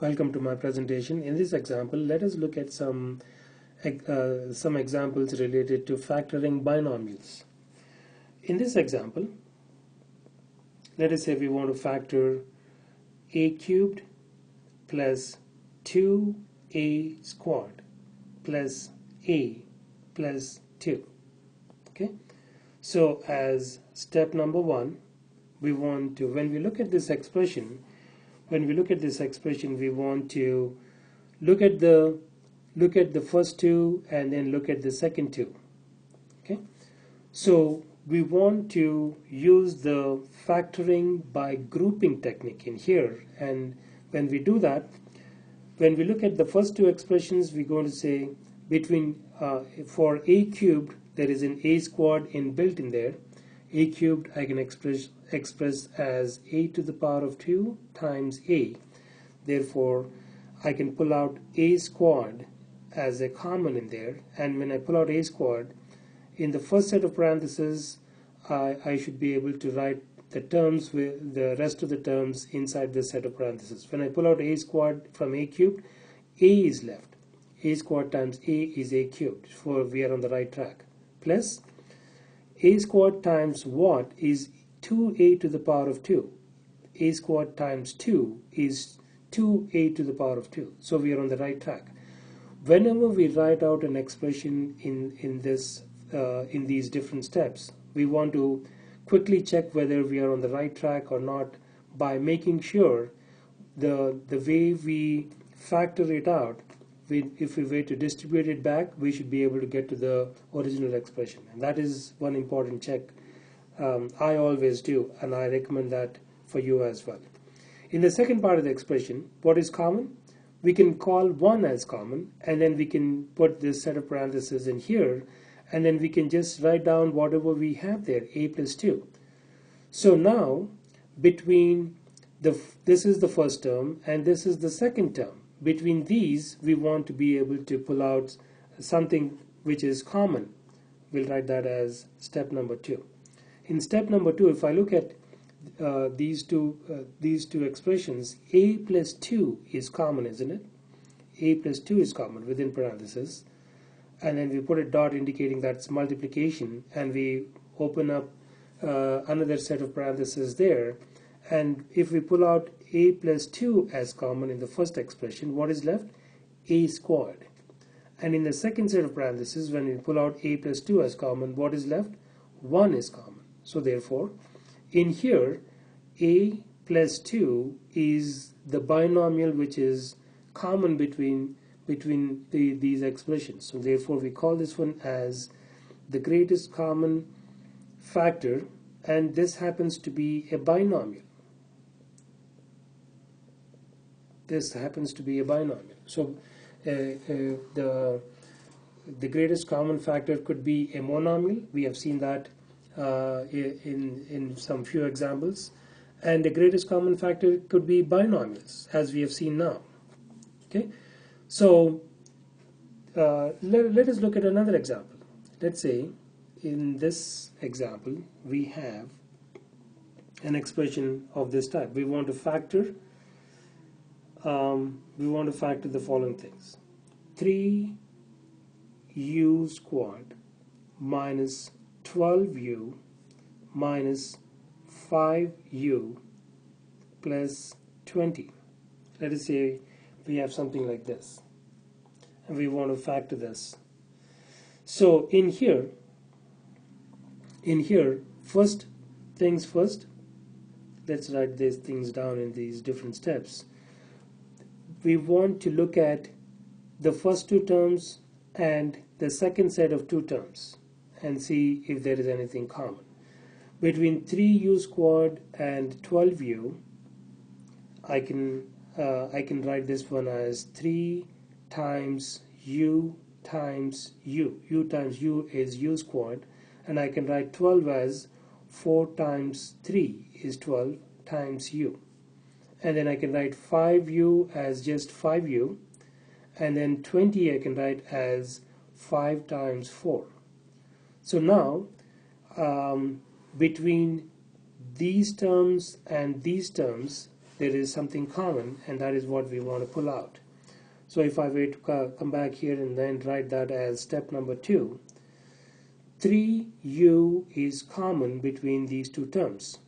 Welcome to my presentation. In this example, let us look at some examples related to factoring binomials. In this example, let us say we want to factor a cubed plus 2a squared plus a plus 2. Okay, so as step number one, we want to, when we look at this expression, we want to look at the first two and then look at the second two. Okay, so we want to use the factoring by grouping technique in here, and when we do that, when we look at the first two expressions, we're going to say between for a cubed there is an a squared inbuilt in there. A cubed I can express as a to the power of 2 times a. Therefore, I can pull out a squared as a common in there, and when I pull out a squared, in the first set of parentheses, I should be able to write the terms with the rest of the terms inside this set of parentheses. When I pull out a squared from a cubed, a is left. A squared times a is a cubed, so we are on the right track. Plus a squared times what is 2a to the power of 2. A squared times 2 is 2a to the power of 2. So we are on the right track. Whenever we write out an expression in these different steps, we want to quickly check whether we are on the right track or not by making sure the way we factor it out, if we were to distribute it back, we should be able to get to the original expression. And that is one important check I always do, and I recommend that for you as well. In the second part of the expression, what is common? We can call 1 as common, and then we can put this set of parentheses in here, and then we can just write down whatever we have there, a plus 2. So now, between this is the first term and this is the second term. Between these, we want to be able to pull out something which is common. We'll write that as step number 2. In step number 2, if I look at these two expressions, a plus 2 is common, isn't it? A plus 2 is common within parentheses, and then we put a dot indicating that's multiplication, and we open up another set of parentheses there. And if we pull out a plus 2 as common in the first expression, what is left? A squared. And in the second set of parentheses, when we pull out a plus 2 as common, what is left? 1 is common. So therefore, in here, a plus 2 is the binomial which is common between these expressions. So therefore, we call this one as the greatest common factor, and this happens to be a binomial. This happens to be a binomial. So the greatest common factor could be a monomial. We have seen that in some few examples. And the greatest common factor could be binomials, as we have seen now. Okay, so let us look at another example. Let's say in this example we have an expression of this type. We want to factor the following things: 3u squared minus 12u minus 5u plus 20. Let us say we have something like this, and we want to factor this. So in here, first things first, let's write these things down in these different steps. We want to look at the first two terms and the second set of two terms and see if there is anything common. Between 3u squared and 12u, I can write this one as 3 times u times u. U times u is u squared, and I can write 12 as 4 times 3 is 12 times u. And then I can write 5u as just 5u, and then 20 I can write as 5 times 4. So now between these terms and these terms, there is something common, and that is what we want to pull out. So if I were to come back here and then write that as step number 2, 3u is common between these two terms.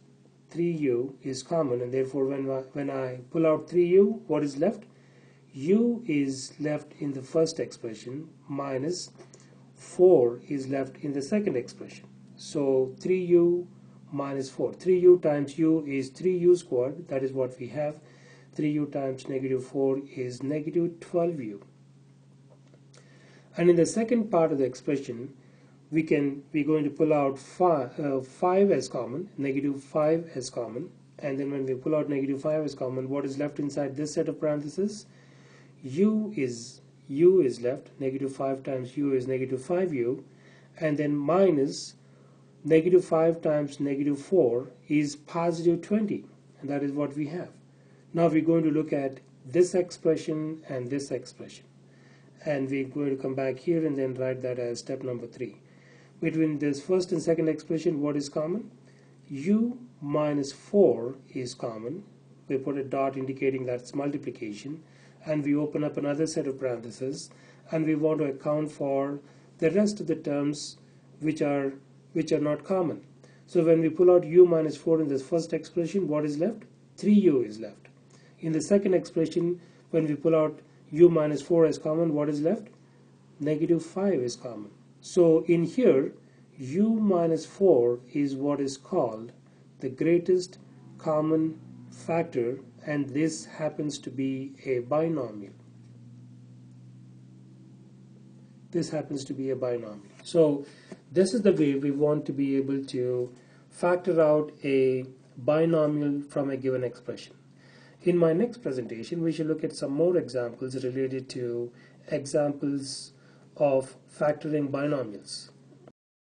3u is common, and therefore when I pull out 3u, what is left? U is left in the first expression minus 4 is left in the second expression. So 3u minus 4. 3u times u is 3u squared. That is what we have. 3u times negative 4 is negative 12u. And in the second part of the expression, we're going to pull out 5 as common, negative 5 as common. And then when we pull out negative 5 as common, what is left inside this set of parentheses? u is left. Negative 5 times u is negative 5u. And then minus negative 5 times negative 4 is positive 20. And that is what we have. Now we're going to look at this expression and this expression. And we're going to come back here and then write that as step number 3. Between this first and second expression, what is common? U minus 4 is common. We put a dot indicating that's multiplication. And we open up another set of parentheses. And we want to account for the rest of the terms which are not common. So when we pull out u minus 4 in this first expression, what is left? 3u is left. In the second expression, when we pull out u minus 4 as common, what is left? Negative 5 is common. So in here, u minus 4 is what is called the greatest common factor, and this happens to be a binomial. This happens to be a binomial. So this is the way we want to be able to factor out a binomial from a given expression. In my next presentation, we shall look at some more examples related to examples of factoring binomials.